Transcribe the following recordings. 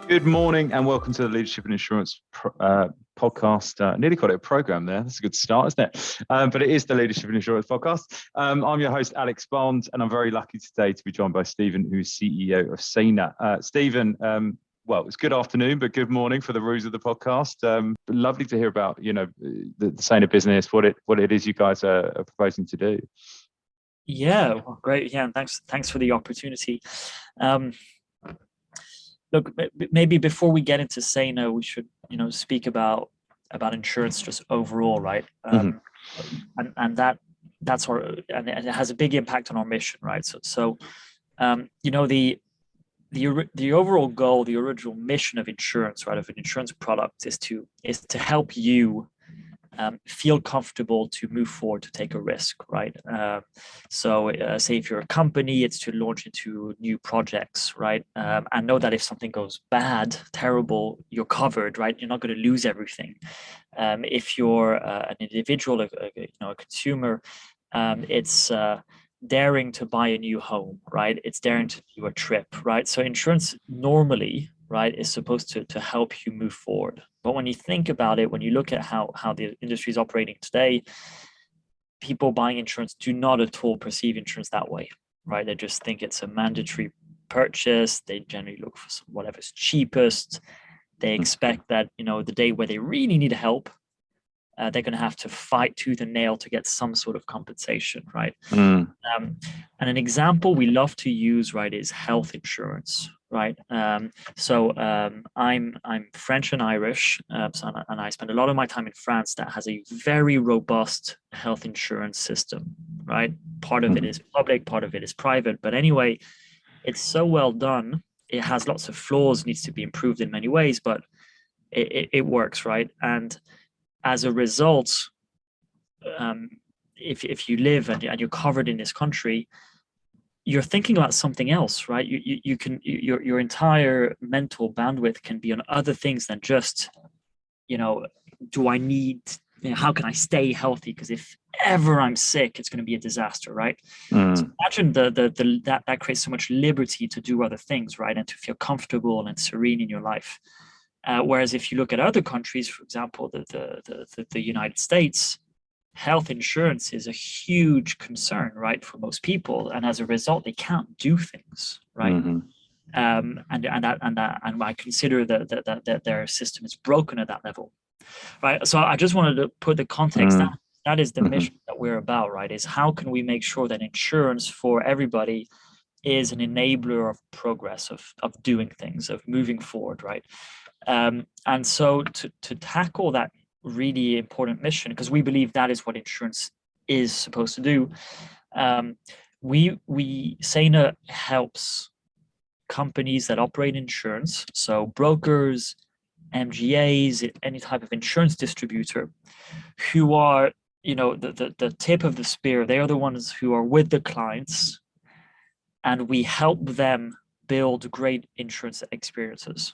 Good morning and welcome to the Leadership and Insurance podcast. Nearly got it a program there. That's a good start, isn't it? But it is the Leadership and Insurance podcast. I'm your host, Alex Bond, and I'm very lucky today to be joined by Stephen, who's CEO of Seyna. Stephen, well, it's good afternoon, but good morning for the rules of the podcast. Lovely to hear about, the Seyna business, what it is you guys are proposing to do. Yeah, well, great. Yeah, and thanks for the opportunity. Look, maybe before we get into Seyna, we should, speak about insurance just overall, right? And that's and it has a big impact on our mission, right? So the overall goal, the original mission of insurance, right, of an insurance product is to help you feel comfortable to move forward, to take a risk, right? So say if you're a company, it's to launch into new projects, right? And know that if something goes bad, terrible, you're covered, right? You're not going to lose everything. If you're an individual, a consumer, it's daring to buy a new home, right? It's daring to do a trip, right? So insurance normally, right, is supposed to help you move forward. But when you think about it, when you look at how the industry is operating today, people buying insurance do not at all perceive insurance that way, right? They just think it's a mandatory purchase. They generally look for whatever's cheapest. They expect that, the day where they really need help, they're going to have to fight tooth and nail to get some sort of compensation, right? And an example we love to use, right, is health insurance, right? So I'm French and Irish, and I spend a lot of my time in France that has a very robust health insurance system, right? Part of it is public, part of it is private, but anyway, it's so well done. It has lots of flaws, needs to be improved in many ways, but it works, right? And as a result, if you live and you're covered in this country, you're thinking about something else, right? Your entire mental bandwidth can be on other things than just, do I need, how can I stay healthy? Because if ever I'm sick, it's going to be a disaster, right? So imagine that creates so much liberty to do other things, right? And to feel comfortable and serene in your life. Whereas if you look at other countries, for example, the United States, health insurance is a huge concern, right, for most people, and as a result, they can't do things, right? And I consider that their system is broken at that level, right? So I just wanted to put the context that is the mission that we're about, right? Is how can we make sure that insurance for everybody is an enabler of progress, of doing things, of moving forward, right? And so to tackle that really important mission, because we believe that is what insurance is supposed to do, Seyna helps companies that operate insurance, so brokers, MGAs, any type of insurance distributor, who are the tip of the spear. They are the ones who are with the clients, and we help them build great insurance experiences.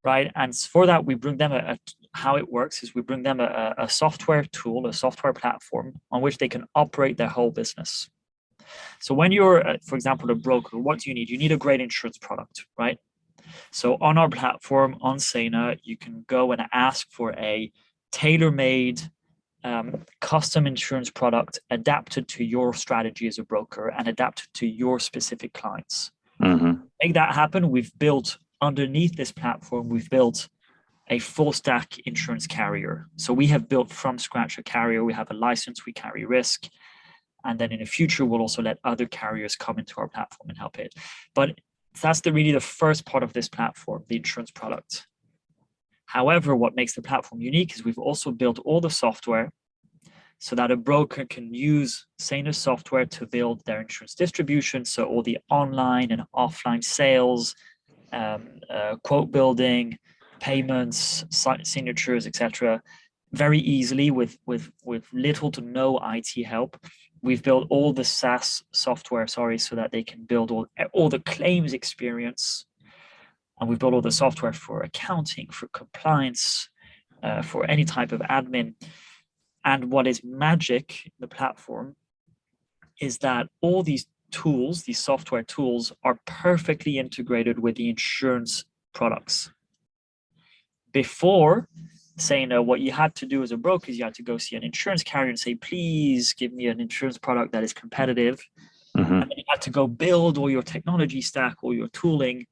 Right. And for that, we bring them how it works is we bring them a software tool, a software platform on which they can operate their whole business. So when you're, for example, a broker, what do you need? You need a great insurance product, right? So on our platform, on Seyna, you can go and ask for a tailor-made custom insurance product adapted to your strategy as a broker and adapted to your specific clients. Make that happen. We've built underneath this platform, we've built a full stack insurance carrier. So we have built from scratch a carrier. We have a license, we carry risk. And then in the future, we'll also let other carriers come into our platform and help it. But that's really the first part of this platform, the insurance product. However, what makes the platform unique is we've also built all the software so that a broker can use Seyna's software to build their insurance distribution. So all the online and offline sales, quote building, payments, signatures, etc., very easily with little to no IT help. We've built all the SaaS software, so that they can build all the claims experience, and we've built all the software for accounting, for compliance, for any type of admin. And what is magic in the platform is that all these tools, these software tools, are perfectly integrated with the insurance products. Before Seyna, what you had to do as a broker is you had to go see an insurance carrier and say, please give me an insurance product that is competitive. Mm-hmm. And then you had to go build all your technology stack, all your tooling,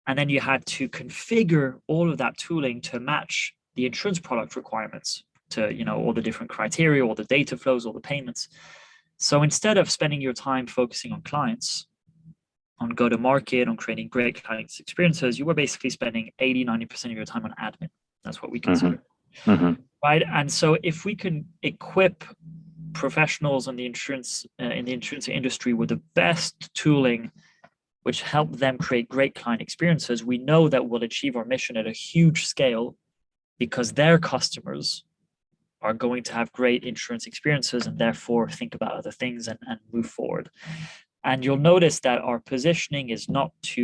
and then you had to configure all of that tooling to match the insurance product requirements, to, you know, all the different criteria, all the data flows, all the payments. So instead of spending your time focusing on clients, on go-to-market, on creating great client experiences, you were basically spending 80-90% of your time on admin. That's what we consider. Mm-hmm. Right? And so if we can equip professionals in the insurance industry with the best tooling, which help them create great client experiences, we know that we'll achieve our mission at a huge scale, because their customers are going to have great insurance experiences and therefore think about other things and move forward. And you'll notice that our positioning is not to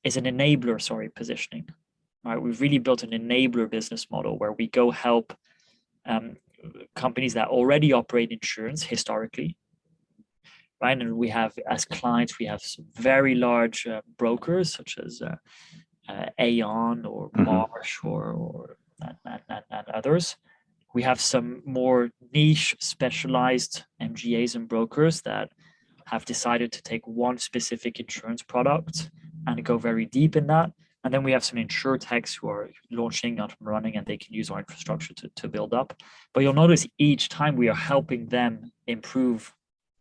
is an enabler, positioning. Right? We've really built an enabler business model where we go help companies that already operate insurance historically. Right? And we have, as clients, we have some very large brokers such as Aon or Marsh or and others. We have some more niche specialized MGAs and brokers that have decided to take one specific insurance product and go very deep in that. And then we have some insurtechs who are launching, up and running, and they can use our infrastructure to build up. But you'll notice each time we are helping them improve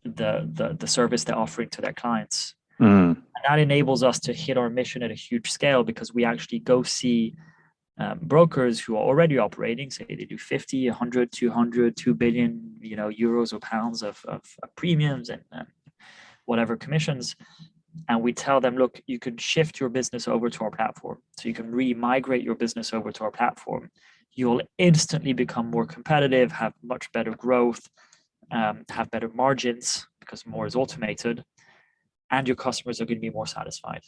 the service they're offering to their clients. And that enables us to hit our mission at a huge scale, because we actually go see brokers who are already operating, say they do 50, 100, 200, 2 billion, euros or pounds of premiums and whatever commissions. And we tell them, look, you can shift your business over to our platform. So you can re-migrate your business over to our platform. You'll instantly become more competitive, have much better growth, have better margins because more is automated, and your customers are going to be more satisfied.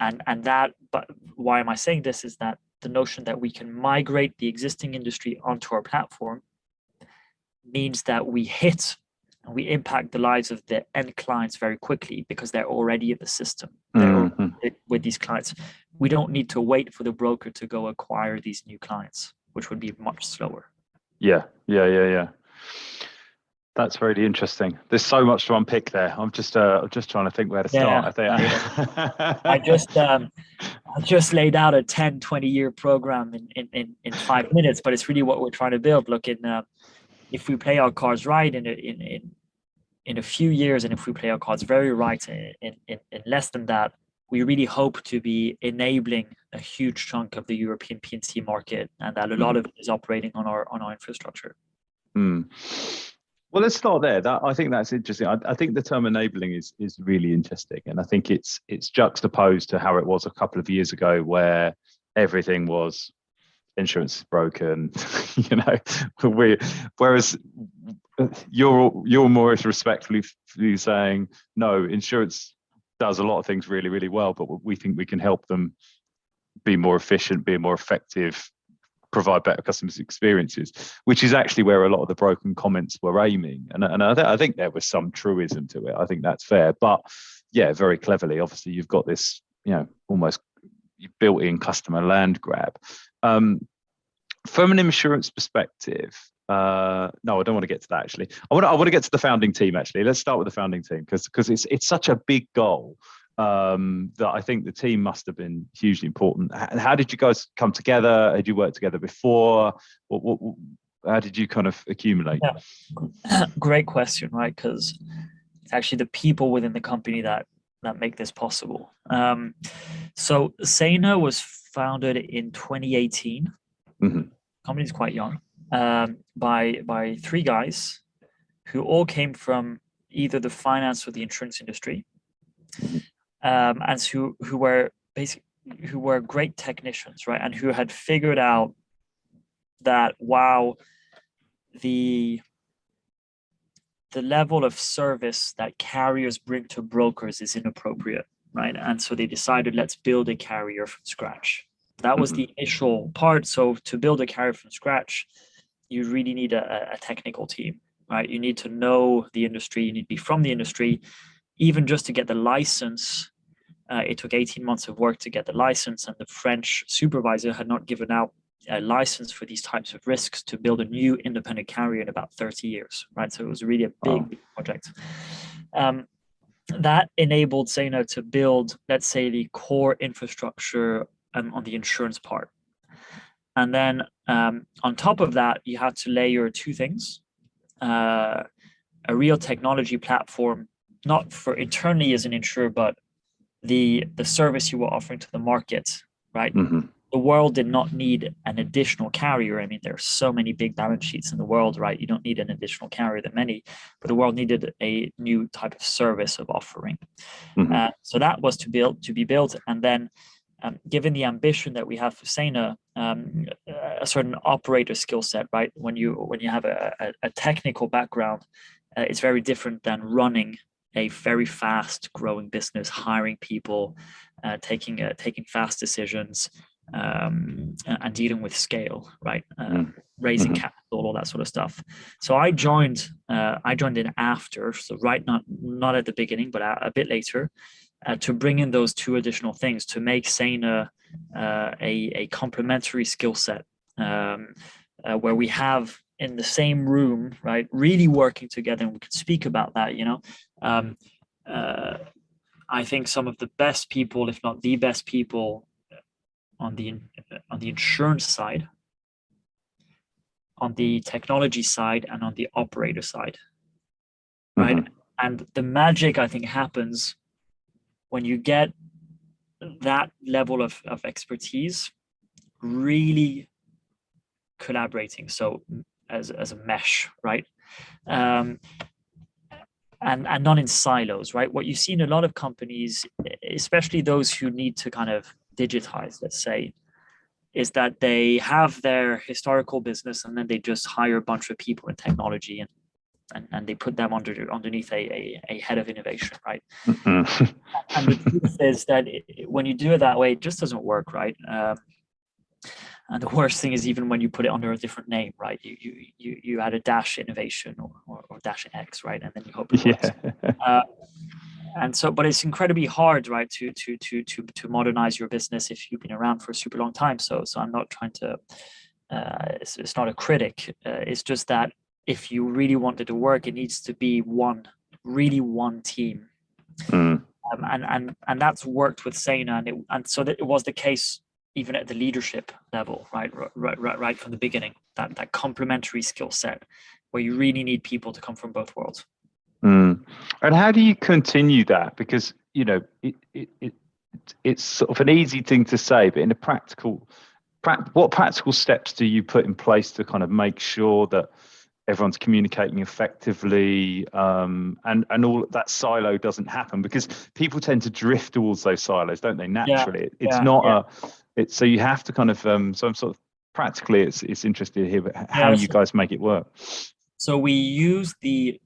And that, but why am I saying this, is that the notion that we can migrate the existing industry onto our platform means that we hit and we impact the lives of the end clients very quickly, because they're already in the system. They're with these clients. We don't need to wait for the broker to go acquire these new clients, which would be much slower. Yeah. That's really interesting. There's so much to unpick there. I'm just trying to think where to start. I just laid out a 10, 20-year program in 5 minutes, but it's really what we're trying to build. Look, if we play our cards right in a few years, and if we play our cards very right in less than that, we really hope to be enabling a huge chunk of the European P&C market, and that a lot of it is operating on our infrastructure. Well, let's start there. I think that's interesting. I think the term enabling is really interesting, and I think it's juxtaposed to how it was a couple of years ago, where everything was insurance is broken. Whereas you're more respectfully saying, no, insurance does a lot of things really, really well, but we think we can help them be more efficient, be more effective, provide better customer experiences, which is actually where a lot of the broken comments were aiming. And I think there was some truism to it. I think that's fair. But yeah, very cleverly, obviously, you've got this, almost built-in customer land grab. From an insurance perspective, no, I don't want to get to that, actually. I want to get to the founding team, actually. Let's start with the founding team, because it's such a big goal. That I think the team must have been hugely important. How did you guys come together? Had you worked together before? How did you kind of accumulate? Yeah. Great question, right? Because it's actually the people within the company that make this possible. So Seyna was founded in 2018. The company's quite young, by 3 guys who all came from either the finance or the insurance industry. And who were great technicians, right? And who had figured out that, wow, the level of service that carriers bring to brokers is inappropriate, right? And so they decided, let's build a carrier from scratch. That was the initial part. So to build a carrier from scratch, you really need a technical team, right? You need to know the industry. You need to be from the industry. Even just to get the license It took 18 months of work to get the license, and the French supervisor had not given out a license for these types of risks to build a new independent carrier in about 30 years, right? So it was really a big project. That enabled Seyna to build, let's say, the core infrastructure on the insurance part. And then on top of that, you had to layer two things. A real technology platform, not for internally as an insurer, but the service you were offering to the market, right? Mm-hmm. The world did not need an additional carrier. I mean, there are so many big balance sheets in the world, right? You don't need an additional carrier that many, but the world needed a new type of service of offering. Mm-hmm. So that was to be built. And then given the ambition that we have for Seyna, a certain operator skill set, right? When you have a technical background, it's very different than running a very fast growing business, hiring people, taking fast decisions, and dealing with scale, right? Raising capital, all that sort of stuff. So I joined in after, so not at the beginning, but a bit later, to bring in those two additional things to make Seyna a complementary skill set, where we have in the same room, right, really working together, and we could speak about that. I think some of the best people, if not the best people, on the insurance side, on the technology side, and on the operator side, right? Mm-hmm. And the magic, I think, happens when you get that level of expertise really collaborating, so as a mesh, right? And not in silos, right? What you see in a lot of companies, especially those who need to kind of digitize, let's say, is that they have their historical business and then they just hire a bunch of people in technology and they put them underneath a head of innovation, right? Mm-hmm. And the truth is that when you do it that way, it just doesn't work, right? And the worst thing is even when you put it under a different name, right? You add a dash innovation or dash X, right? And then you hope it works. Yeah. And so, but it's incredibly hard, right, to modernize your business if you've been around for a super long time. So I'm not trying to. It's not a critic. It's just that if you really want it to work, it needs to be one team. Mm. And that's worked with Seyna, and so that it was the case even at the leadership level, right from the beginning. That complementary skill set where you really need people to come from both worlds. Mm. And how do you continue that? Because it's sort of an easy thing to say, but in a what practical steps do you put in place to kind of make sure that everyone's communicating effectively, and all that silo doesn't happen? Because people tend to drift towards those silos, don't they? Naturally, so you have to kind of. So I'm sort of practically, it's interesting to hear how you guys make it work. So we use the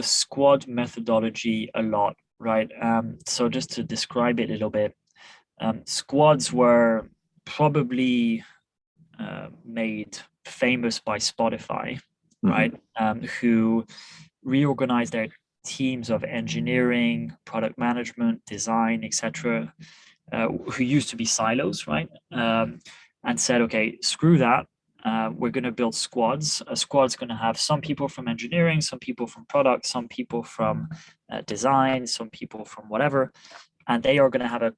squad methodology a lot, right? So just to describe it a little bit, squads were probably made famous by Spotify, right? Who reorganized their teams of engineering, product management, design, etc., who used to be silos, right? And said, okay, screw that. We're going to build squads. A squad's going to have some people from engineering, some people from product, some people from design, some people from whatever, and they are going to have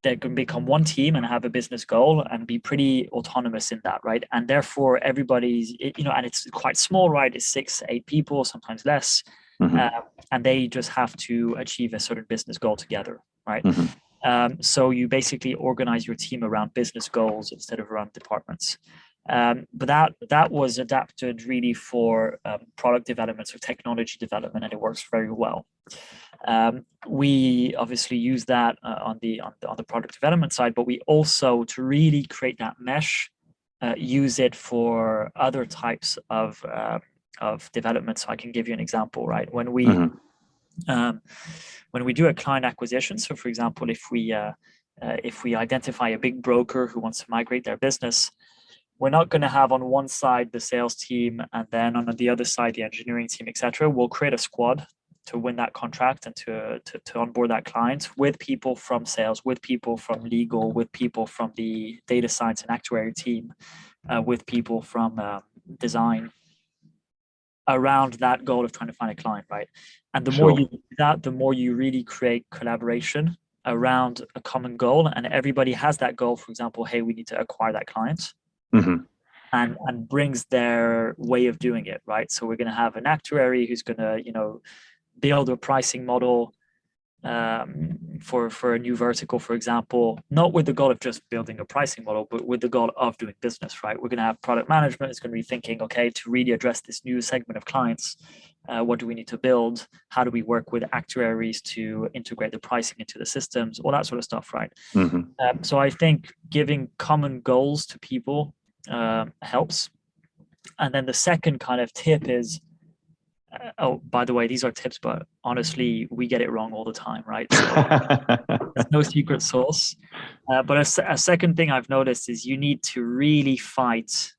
they're going to become one team and have a business goal and be pretty autonomous in that, right? And therefore, everybody's, and it's quite small, right? It's 6, 8 people, sometimes less, and they just have to achieve a certain business goal together, right? So you basically organize your team around business goals instead of around departments. But that was adapted really for product development or technology development, and it works very well. We obviously use that on the product development side, but we also, to really create that mesh, use it for other types of development. So I can give you an example, right? When we do a client acquisition, so for example, if we identify a big broker who wants to migrate their business, we're not going to have on one side the sales team and then on the other side the engineering team, etc. We'll create a squad win that contract and to onboard that client with people from sales, with people from legal, with people from the data science and actuary team, with people from design, around that goal of trying to find a client, right? And the more you do that, the more you really create collaboration around a common goal, and everybody has that goal. For example, hey, we need to acquire that client. And brings their way of doing it, right? So we're going to have an actuary who's going to, build a pricing model for a new vertical, for example, not with the goal of just building a pricing model, but with the goal of doing business, right? We're going to have product management. It's going to be thinking, okay, to really address this new segment of clients, what do we need to build? How do we work with actuaries to integrate the pricing into the systems? All that sort of stuff, right? So I think giving common goals to people helps. And then the second kind of tip is, by the way, these are tips, but honestly, we get it wrong all the time, right? So there's no secret sauce. But a second thing I've noticed is you need to really fight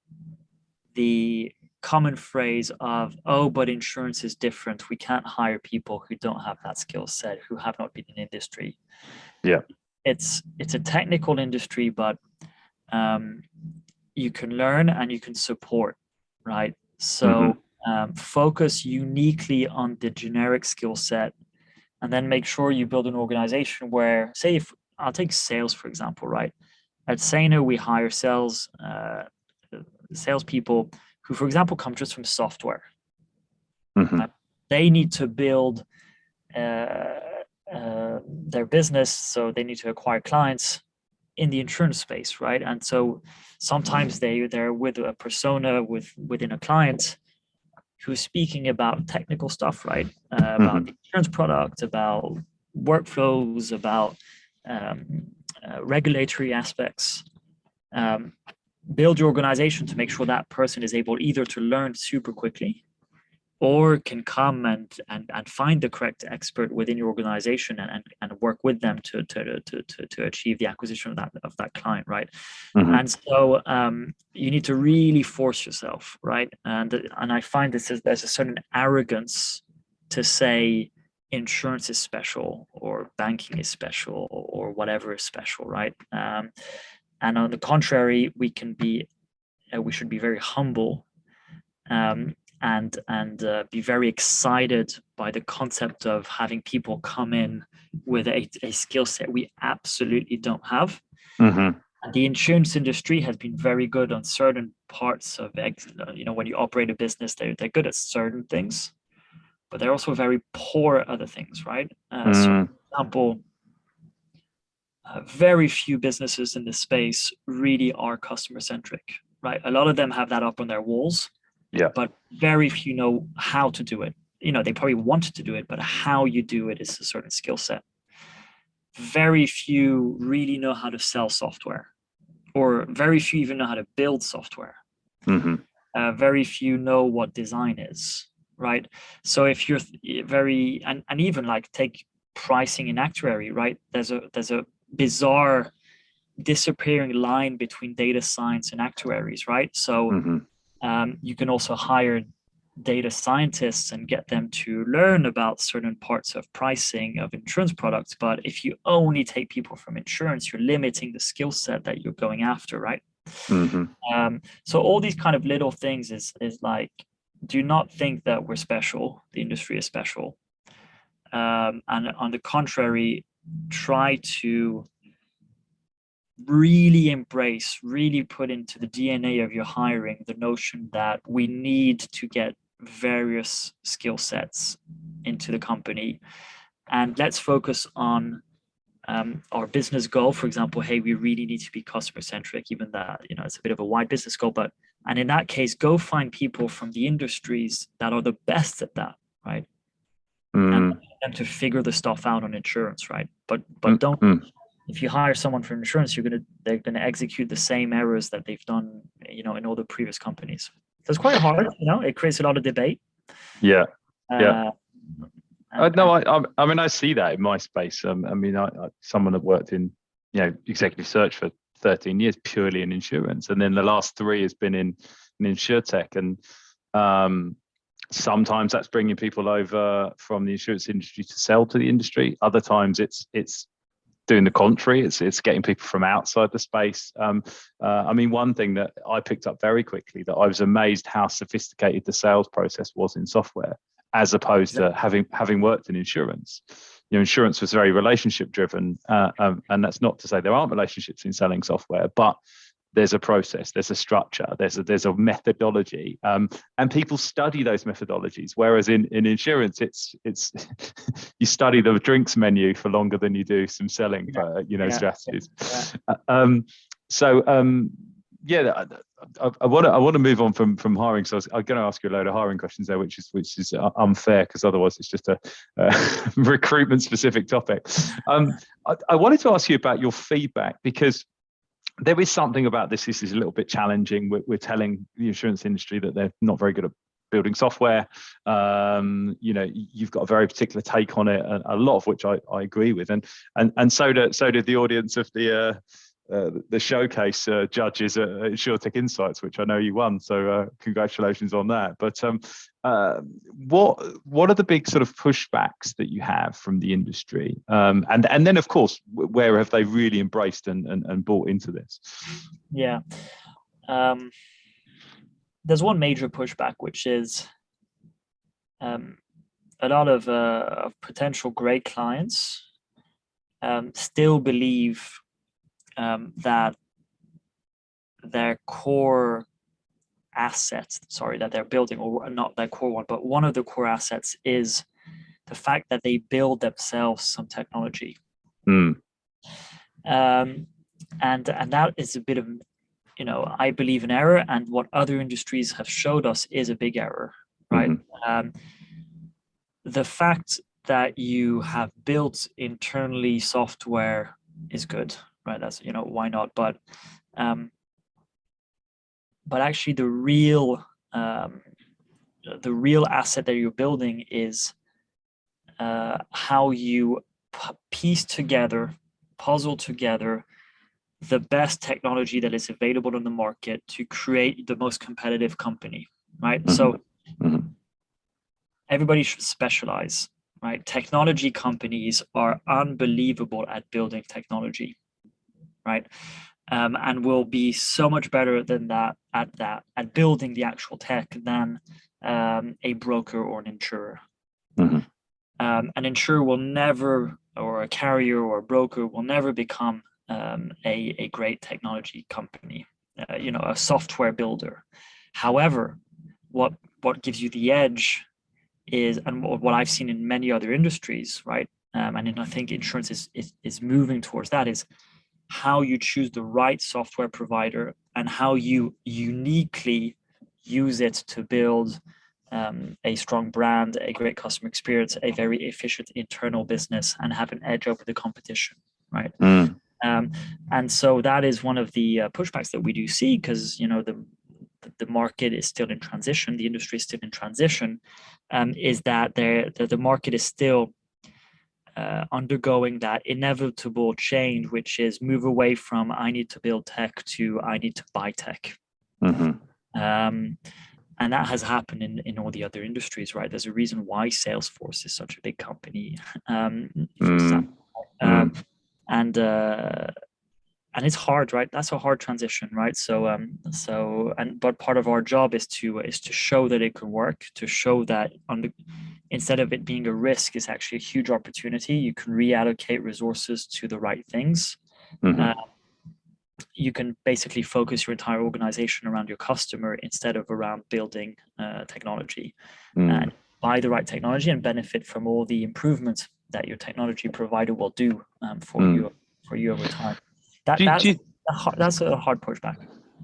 the common phrase of, oh, but insurance is different. We can't hire people who don't have that skill set, who have not been in industry. Yeah. It's a technical industry, but you can learn and you can support, right? So focus uniquely on the generic skill set, and then make sure you build an organization where, say, if I'll take sales, for example, right? At Seyna, we hire salespeople who, for example, come just from software. They need to build their business, so they need to acquire clients in the insurance space, right? And so sometimes they're with a persona within a client who's speaking about technical stuff, right? About the insurance product, about workflows, about regulatory aspects. Build your organization to make sure that person is able either to learn super quickly, or can come and find the correct expert within your organization and work with them to achieve the acquisition of that client, right? And so you need to really force yourself, right? And I find there's a certain arrogance to say insurance is special or banking is special or whatever is special, right? And on the contrary, we should be very humble. And be very excited by the concept of having people come in with a skill set we absolutely don't have. And the insurance industry has been very good on certain parts of, when you operate a business, they're good at certain things, but they're also very poor at other things, right? So, for example, very few businesses in this space really are customer centric, right? A lot of them have that up on their walls. Yeah. But very few know how to do it. They probably want to do it, but how you do it is a certain skill set. Very few really know how to sell software, or very few even know how to build software. Very few know what design is, right? So if you're very, and even like take pricing in actuary, right? There's a bizarre disappearing line between data science and actuaries, right? So you can also hire data scientists and get them to learn about certain parts of pricing of insurance products. But if you only take people from insurance, you're limiting the skill set that you're going after, right? So all these kind of little things is like, do not think that we're special. The industry is special. And on the contrary, try to really embrace, really put into the DNA of your hiring the notion that we need to get various skill sets into the company, and let's focus on our business goal. For example, hey, we really need to be customer centric, even that it's a bit of a wide business goal, and in that case, go find people from the industries that are the best at that, right? And them to figure the stuff out on insurance, right? But don't. If you hire someone from insurance, they're gonna execute the same errors that they've done, in all the previous companies. So it's quite hard, It creates a lot of debate. Yeah. I mean, I see that in my space. I mean, someone that worked in, executive search for 13 years purely in insurance, and then the last 3 has been in insurtech, and Sometimes that's bringing people over from the insurance industry to sell to the industry. Other times it's doing the contrary. It's getting people from outside the space. I mean, one thing that I picked up very quickly, that I was amazed how sophisticated the sales process was in software, as opposed to having worked in insurance. You know, insurance was very relationship driven, and that's not to say there aren't relationships in selling software, but there's a process, there's a structure, there's a methodology, and people study those methodologies. Whereas in insurance, it's you study the drinks menu for longer than you do some selling, strategies. Yeah. I want to move on from hiring. So I'm going to ask you a load of hiring questions there, which is unfair, because otherwise it's just a recruitment specific topic. I wanted to ask you about your feedback, because there is something about this. This is a little bit challenging. We're telling the insurance industry that they're not very good at building software. You've got a very particular take on it, a lot of which I agree with, and so did the audience of the showcase judges at InsurTech Insights, which I know you won. So congratulations on that. But what are the big sort of pushbacks that you have from the industry? And then, of course, where have they really embraced and bought into this? Yeah. There's one major pushback, which is a lot of potential great clients still believe that their core assets, that they're building, or not their core one, but one of the core assets is the fact that they build themselves some technology. And that is a bit of, I believe, an error, and what other industries have showed us is a big error, right? The fact that you have built internally software is good, right? That's, why not? But actually the real asset that you're building is how you puzzle together the best technology that is available on the market to create the most competitive company, right? So everybody should specialize, right? Technology companies are unbelievable at building technology, right? And will be so much better than that at building the actual tech than a broker or an insurer. An insurer will never, or a carrier or a broker will never become a great technology company, a software builder. However, what gives you the edge is, and what I've seen in many other industries, right? And I think insurance is moving towards that, is how you choose the right software provider and how you uniquely use it to build a strong brand, a great customer experience, a very efficient internal business, and have an edge over the competition, right? And so that is one of the pushbacks that we do see, because the market is still in transition, the industry is still in transition, is that the market is still undergoing that inevitable change, which is move away from I need to build tech to I need to buy tech. And that has happened in all the other industries, right? There's a reason why Salesforce is such a big company. And it's hard, right? That's a hard transition, right? But part of our job is to show that it can work, to show that instead of it being a risk, it's actually a huge opportunity. You can reallocate resources to the right things. You can basically focus your entire organization around your customer instead of around building technology, and buy the right technology and benefit from all the improvements that your technology provider will do for you over time. That's a hard pushback.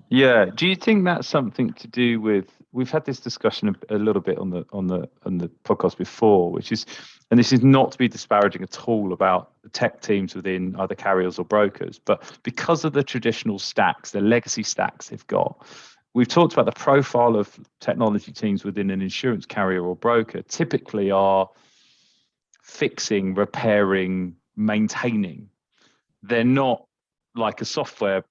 Yeah. Do you think that's something to do with? We've had this discussion a little bit on the podcast before, which is, and this is not to be disparaging at all about the tech teams within either carriers or brokers, but because of the traditional stacks, the legacy stacks they've got, we've talked about the profile of technology teams within an insurance carrier or broker typically are fixing, repairing, maintaining. They're not like a software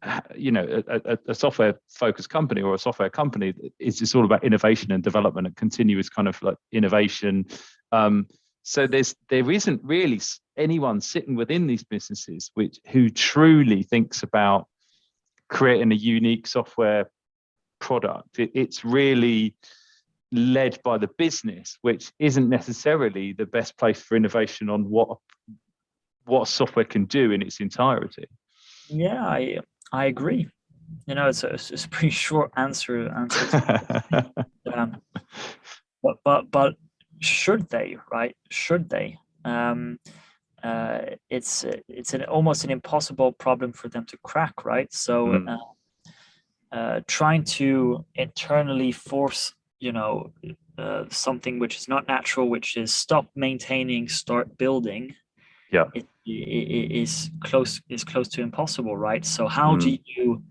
a software focused company or a software company is just all about innovation and development and continuous kind of like innovation. So there isn't really anyone sitting within these businesses who truly thinks about creating a unique software product. It's really led by the business, which isn't necessarily the best place for innovation on what software can do in its entirety. Yeah, I agree. It's a pretty short answer. But should they, right? Should they? It's almost an impossible problem for them to crack, right? So trying to internally force, something which is not natural, which is stop maintaining, start building. Yeah, it is close to impossible, right? So how do you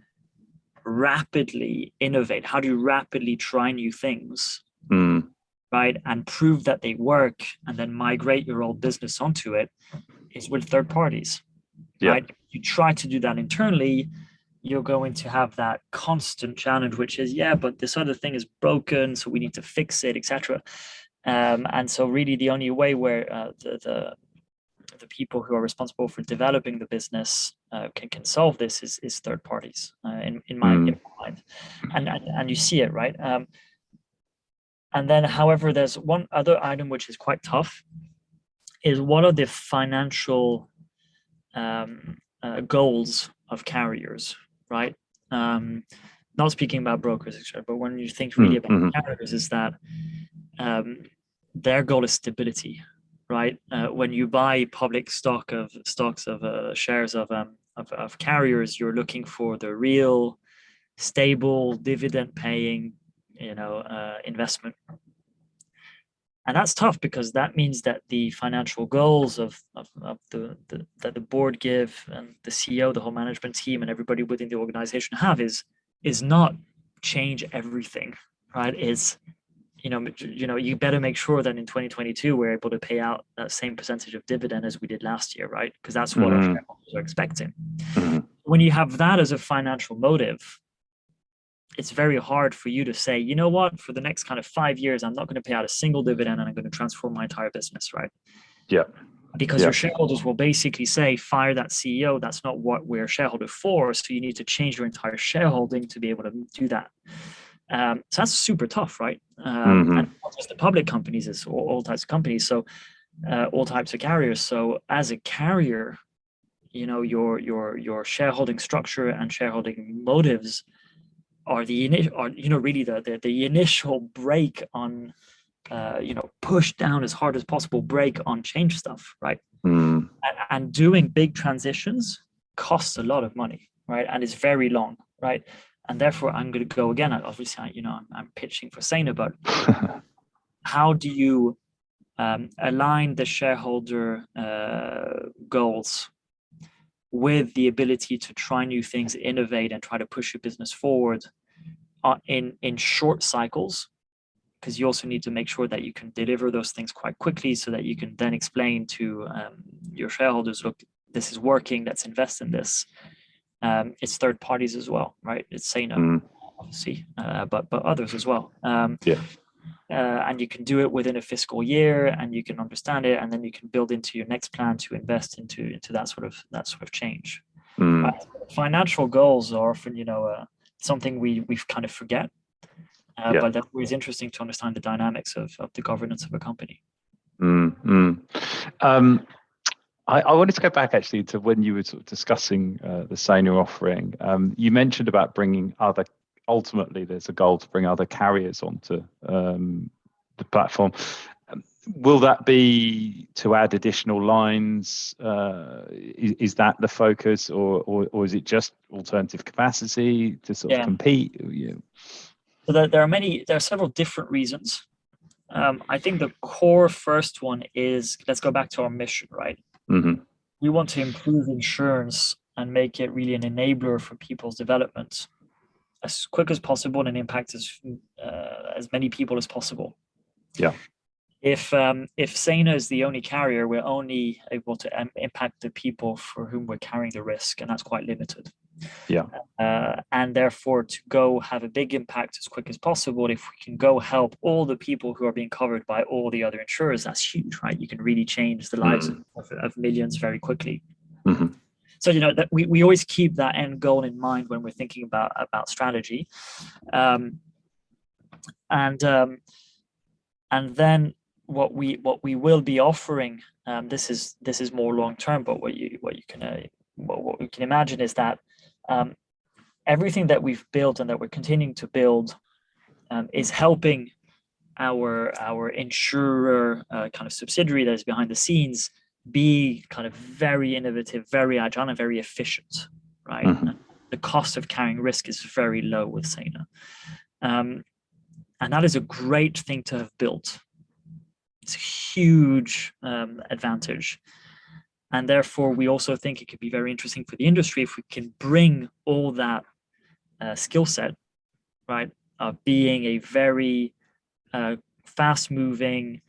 rapidly innovate? How do you rapidly try new things, right, and prove that they work, and then migrate your old business onto it? Is with third parties, right? If you try to do that internally, you're going to have that constant challenge, which is, but this other thing is broken, so we need to fix it, etc. And so really the only way where the people who are responsible for developing the business can solve this is third parties, in my mind. And you see it, right? And then, however, there's one other item which is quite tough, is what are the financial goals of carriers, right? Not speaking about brokers, etc., but when you think really about carriers, is that their goal is stability, right? When you buy public shares of carriers, you're looking for the real, stable, dividend-paying, investment. And that's tough, because that means that the financial goals that the board give, and the CEO, the whole management team, and everybody within the organization have is not change everything, right? Is you better make sure that in 2022 we're able to pay out that same percentage of dividend as we did last year, right? Because that's what our shareholders are expecting. When you have that as a financial motive, it's very hard for you to say, you know what, for the next kind of 5 years, I'm not going to pay out a single dividend, and I'm going to transform my entire business, right? Yeah. Because your shareholders will basically say, fire that CEO. That's not what we're a shareholder for. So you need to change your entire shareholding to be able to do that. So that's super tough, right? And not just the public companies, it's all types of companies. So all types of carriers. So as a carrier, your shareholding structure and shareholding motives are really the initial brake on, push down as hard as possible brake on change stuff, right? And doing big transitions costs a lot of money, right? And it's very long, right? And therefore, I'm going to go again. Obviously, I'm pitching for Seyna, but how do you align the shareholder goals with the ability to try new things, innovate, and try to push your business forward in short cycles? Because you also need to make sure that you can deliver those things quite quickly, so that you can then explain to your shareholders, look, this is working, let's invest in this. It's third parties as well, right? It's Seyna, obviously, but others as well. And you can do it within a fiscal year, and you can understand it, and then you can build into your next plan to invest into that sort of change. Financial goals are often, something we kind of forget, but that's always interesting to understand the dynamics of the governance of a company. I wanted to go back actually to when you were sort of discussing the Seyna offering. You mentioned about bringing ultimately there's a goal to bring other carriers onto the platform. Will that be to add additional lines? Is that the focus, or is it just alternative capacity to sort of compete? So there are several different reasons. I think the core first one is, let's go back to our mission, right? We want to improve insurance and make it really an enabler for people's development as quick as possible and impact as many people as possible. If Seyna is the only carrier, we're only able to impact the people for whom we're carrying the risk, and that's quite limited. Yeah. And therefore, to go have a big impact as quick as possible, if we can go help all the people who are being covered by all the other insurers, that's huge, right? You can really change the lives of millions very quickly. Mm-hmm. So, that we always keep that end goal in mind when we're thinking about strategy. And then what we will be offering, this is more long term, but what you can imagine is that everything that we've built and that we're continuing to build is helping our insurer kind of subsidiary that is behind the scenes be kind of very innovative, very agile, and very efficient, right? Mm-hmm. The cost of carrying risk is very low with Seyna. And that is a great thing to have built. It's a huge advantage. And therefore, we also think it could be very interesting for the industry if we can bring all that skill set, right, of being a very fast-moving,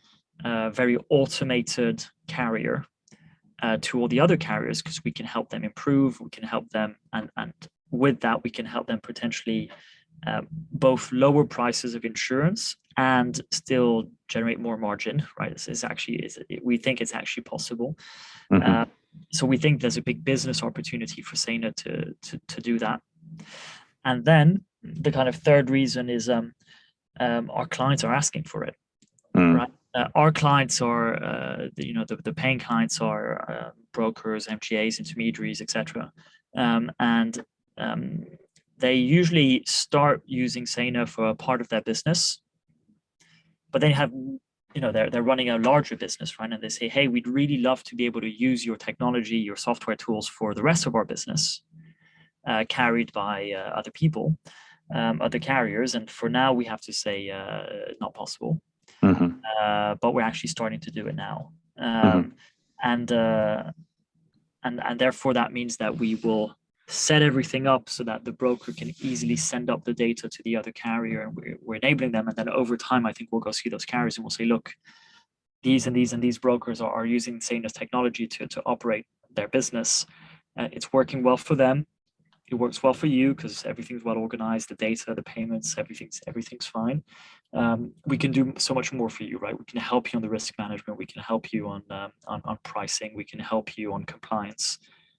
very automated carrier to all the other carriers, because we can help them improve, we can help them, and with that, we can help them potentially both lower prices of insurance and still generate more margin, right? We think it's actually possible. Mm-hmm. So we think there's a big business opportunity for Seyna to do that. And then the kind of third reason is our clients are asking for it, right? Our clients are, the paying clients are brokers, MGAs, intermediaries, etc. And they usually start using Seyna for a part of their business, but they have, they're running a larger business, right? And they say, hey, we'd really love to be able to use your technology, your software tools for the rest of our business, carried by other people, other carriers. And for now, we have to say not possible. Mm-hmm. But we're actually starting to do it now. Mm-hmm. And therefore, that means that we will set everything up so that the broker can easily send up the data to the other carrier, and we're enabling them. And then over time, I think we'll go see those carriers and we'll say, look, these and these and these brokers are using Seyna's technology to operate their business. It's working well for them. It works well for you because everything's well organized, the data, the payments, everything's fine. We can do so much more for you, right? We can help you on the risk management. We can help you on pricing. We can help you on compliance.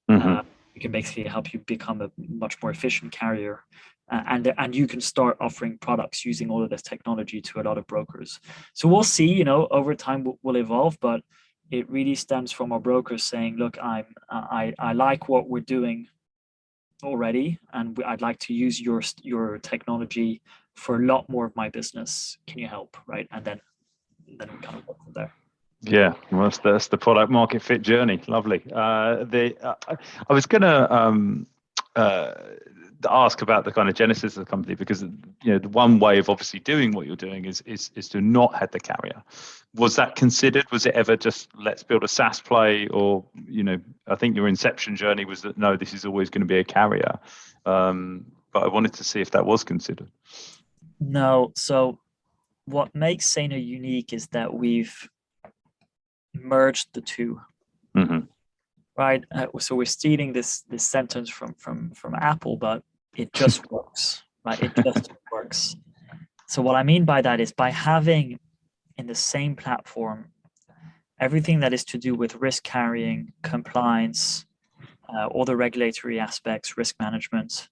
Mm-hmm. We can basically help you become a much more efficient carrier, and you can start offering products using all of this technology to a lot of brokers. So we'll see. Over time we'll evolve, but it really stems from our brokers saying, "Look, I like what we're doing already, and I'd like to use your technology for a lot more of my business. Can you help?" Right, and then we kind of work from there. Yeah, well, that's the product market fit journey. Lovely. I was going to ask about the kind of genesis of the company, because the one way of obviously doing what you're doing is to not have the carrier. Was that considered? Was it ever just let's build a SaaS play, or I think your inception journey was that no, this is always going to be a carrier. But I wanted to see if that was considered. No. So what makes Seyna unique is that we've merged the two. Mm-hmm. Right. So we're stealing this sentence from Apple, but it just works, right? It just works. So what I mean by that is by having in the same platform everything that is to do with risk carrying, compliance, all the regulatory aspects, risk management,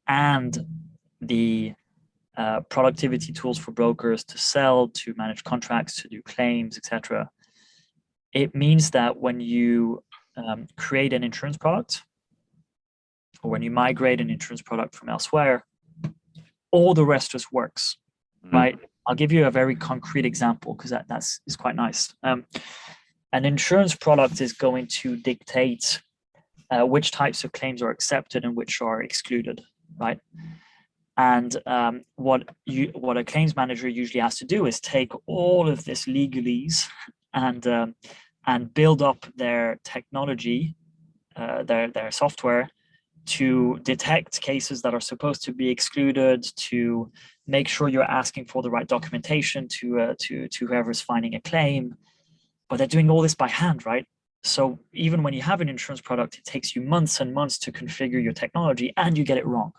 and the productivity tools for brokers to sell, to manage contracts, to do claims, etc. It means that when you create an insurance product, or when you migrate an insurance product from elsewhere, all the rest just works, right? I'll give you a very concrete example because that's quite nice. An insurance product is going to dictate which types of claims are accepted and which are excluded, right? And what a claims manager usually has to do is take all of this legalese and build up their technology, their software, to detect cases that are supposed to be excluded, to make sure you're asking for the right documentation to whoever's finding a claim. But they're doing all this by hand, right? So even when you have an insurance product, it takes you months and months to configure your technology, and you get it wrong,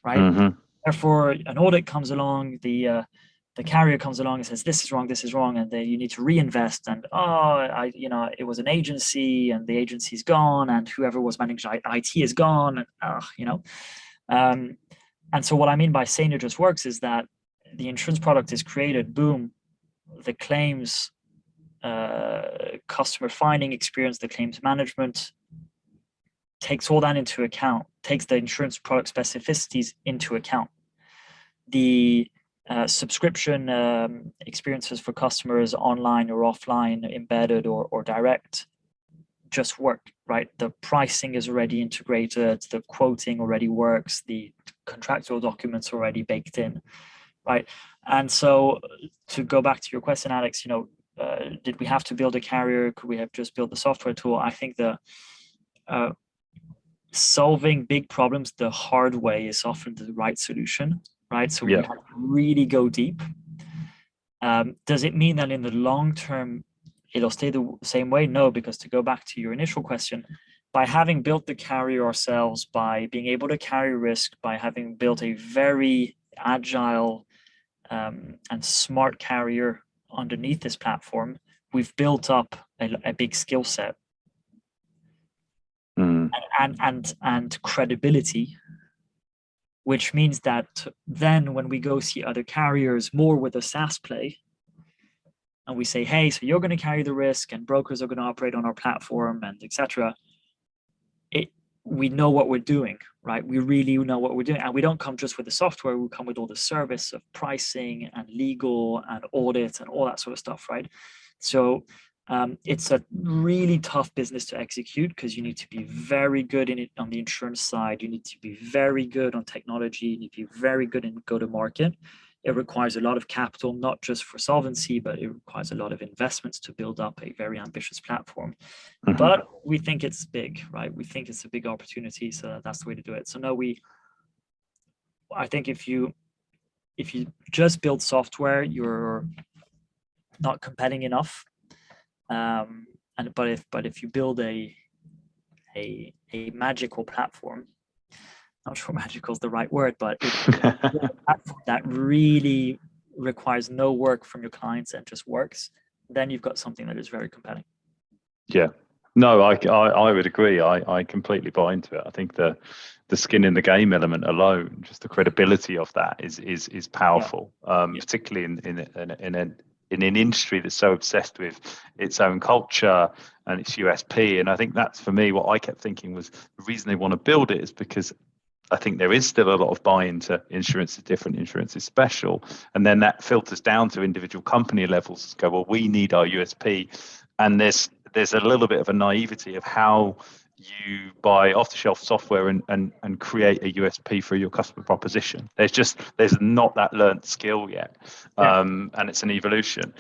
right? Mm-hmm. Therefore, an audit comes along, the carrier comes along and says, this is wrong, and then you need to reinvest. And it was an agency, and the agency's gone, and whoever was managing IT is gone, and and so what I mean by Seyna just works is that the insurance product is created, boom, the claims, customer finding experience, the claims management takes all that into account, takes the insurance product specificities into account. The subscription experiences for customers online or offline, embedded or direct, just work, right? The pricing is already integrated, the quoting already works, the contractual documents already baked in, right? And so to go back to your question, Alex, did we have to build a carrier? Could we have just built the software tool? I think the solving big problems the hard way is often the right solution, right? So we have to really go deep. Does it mean that in the long term it'll stay the same way? No, because to go back to your initial question, by having built the carrier ourselves, by being able to carry risk, by having built a very agile and smart carrier underneath this platform, we've built up a big skill set and credibility, which means that then when we go see other carriers more with a SaaS play, and we say, hey, so you're going to carry the risk and brokers are going to operate on our platform and etc., we know what we're doing, right? We really know what we're doing. And we don't come just with the software, we come with all the service of pricing and legal and audit and all that sort of stuff, right? So it's a really tough business to execute because you need to be very good in it on the insurance side. You need to be very good on technology. You need to be very good in go-to-market. It requires a lot of capital, not just for solvency, but it requires a lot of investments to build up a very ambitious platform. Mm-hmm. But we think it's big, right? We think it's a big opportunity, so that's the way to do it. So no, I think if you just build software, you're not compelling enough. But if you build a magical platform, not sure magical is the right word, but that really requires no work from your clients and just works, then you've got something that is very compelling. Yeah, no, I would agree. I completely buy into it. I think the skin in the game element alone, just the credibility of that is powerful, particularly in an industry that's so obsessed with its own culture and its USP. And I think that's, for me, what I kept thinking was the reason they want to build it is because I think there is still a lot of buy-in to insurance is different, insurance is special. And then that filters down to individual company levels to go, well, we need our USP. And there's a little bit of a naivety of how you buy off-the-shelf software and create a USP for your customer proposition. There's not that learned skill yet, and it's an evolution.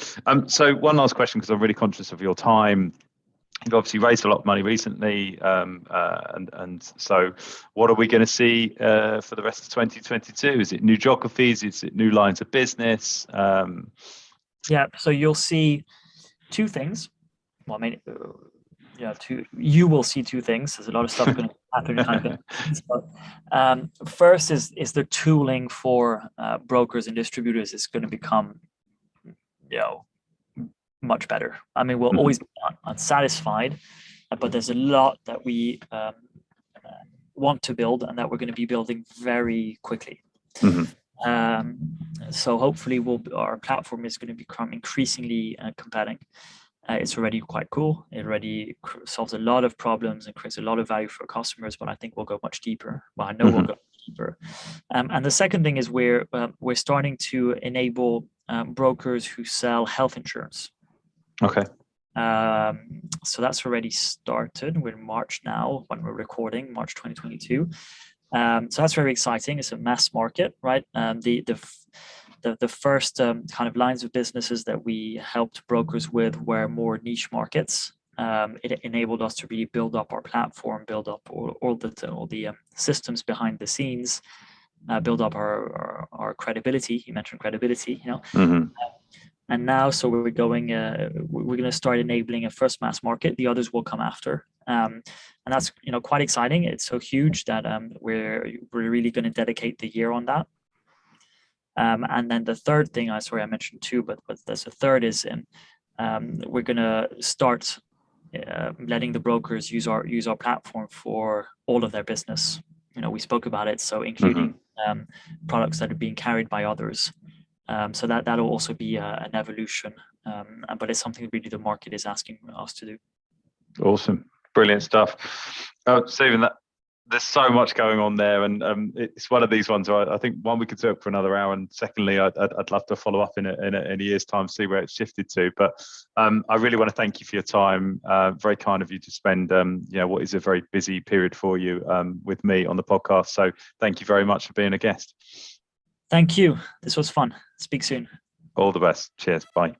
So one last question, because I'm really conscious of your time. You've obviously raised a lot of money recently, and so what are we going to see for the rest of 2022? Is it new geographies? Is it new lines of business? So you'll see two things. Well, I mean, you will see two things. There's a lot of stuff going to happen in time. But first is the tooling for brokers and distributors is going to become, much better. I mean, we'll always be unsatisfied, but there's a lot that we want to build and that we're going to be building very quickly. So hopefully our platform is going to become increasingly compelling. It's already quite cool. It already solves a lot of problems and creates a lot of value for customers, but I think we'll go much deeper. Well, I know we'll go deeper. And the second thing is we're starting to enable brokers who sell health insurance. Okay. So that's already started. We're in March now when we're recording, March 2022. So that's very exciting. It's a mass market, right? The first kind of lines of businesses that we helped brokers with were more niche markets. It enabled us to really build up our platform, build up all the systems behind the scenes, build up our credibility. You mentioned credibility, And now, so we're going to start enabling a first mass market. The others will come after, and that's quite exciting. It's so huge that we're really going to dedicate the year on that. And then the third thing, I mentioned two, but there's a third is we're going to start letting the brokers use our platform for all of their business. We spoke about it, so including products that are being carried by others. So that'll also be an evolution, but it's something really the market is asking us to do. Awesome, brilliant stuff, Stephen. There's so much going on there, and it's one of these ones where I think, one, we could talk for another hour, and secondly, I'd love to follow up in a year's time, see where it's shifted to. But I really want to thank you for your time. Very kind of you to spend what is a very busy period for you with me on the podcast. So thank you very much for being a guest. Thank you. This was fun. Speak soon. All the best. Cheers. Bye.